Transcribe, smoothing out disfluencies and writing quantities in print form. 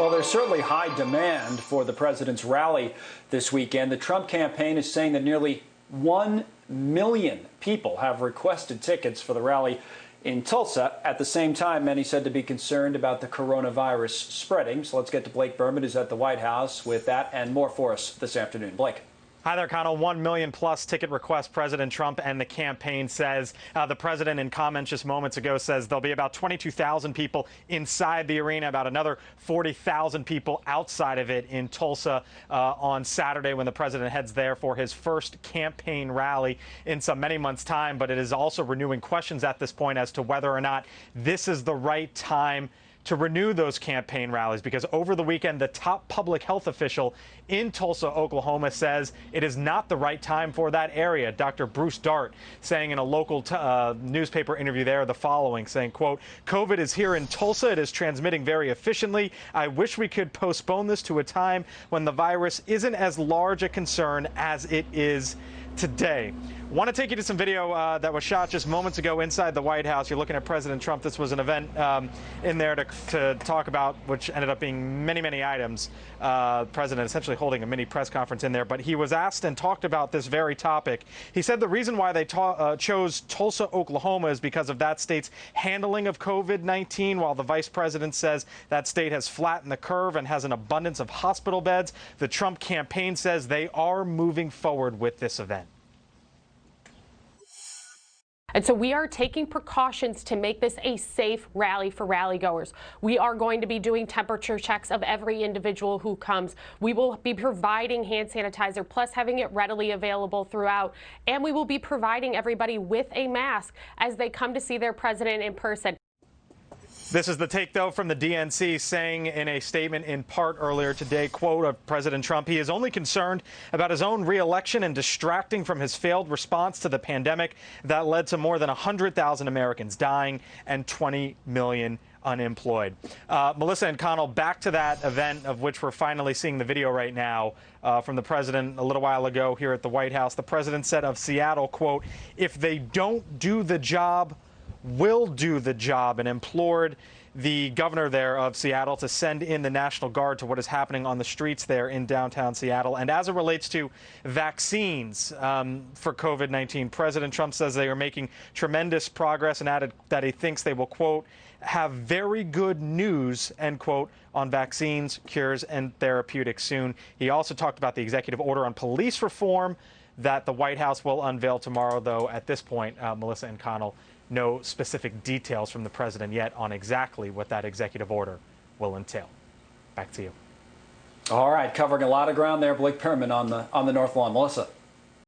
Well, there's certainly high demand for the president's rally this weekend. The Trump campaign is saying that nearly 1 million people have requested tickets for the rally in Tulsa. At the same time, many said to be concerned about the coronavirus spreading. So let's get to Blake Burman, who's at the White House, with that and more for us this afternoon. Blake. Hi there, Connell. 1 million plus ticket requests. President Trump and the campaign says. The president, in comments just moments ago, says there'll be about 22,000 people inside the arena, about another 40,000 people outside of it in Tulsa on Saturday when the president heads there for his first campaign rally in many months' time. But it is also renewing questions at this point as to whether or not this is the right time to renew those campaign rallies, because over the weekend, the top public health official in Tulsa, Oklahoma, says it is not the right time for that area. Dr. Bruce Dart saying in a local newspaper interview there the following, saying, quote, "COVID is here in Tulsa. It is transmitting very efficiently. I wish we could postpone this to a time when the virus isn't as large a concern as it is today." Want to take you to some video that was shot just moments ago inside the White House. You're looking at President Trump. This was an event in there to talk about, which ended up being many, many items. President essentially holding a mini press conference in there. But he was asked and talked about this very topic. He said the reason why they chose Tulsa, Oklahoma is because of that state's handling of COVID-19, while the vice president says that state has flattened the curve and has an abundance of hospital beds. The Trump campaign says they are moving forward with this event. And so we are taking precautions to make this a safe rally for rally goers. We are going to be doing temperature checks of every individual who comes. We will be providing hand sanitizer, plus having it readily available throughout. And we will be providing everybody with a mask as they come to see their president in person. This is the take, though, from the DNC, saying in a statement in part earlier today, quote, of President Trump, he is only concerned about his own re-election and distracting from his failed response to the pandemic that led to more than 100,000 Americans dying and 20 million unemployed. Melissa and Connell, back to that event of which we're finally seeing the video right now from the president a little while ago here at the White House. The president said of Seattle, quote, "If they don't do the job, will do the job," and implored the governor there of Seattle to send in the National Guard to what is happening on the streets there in downtown Seattle. And as it relates to vaccines for COVID-19, President Trump says they are making tremendous progress and added that he thinks they will, quote, "have very good news," end quote, on vaccines, cures, and therapeutics soon. He also talked about the executive order on police reform that the White House will unveil tomorrow, though at this point, Melissa and Connell, no specific details from the president yet on exactly what that executive order will entail. Back to you. All right, covering a lot of ground there, Blake Burman on the North Lawn. Melissa.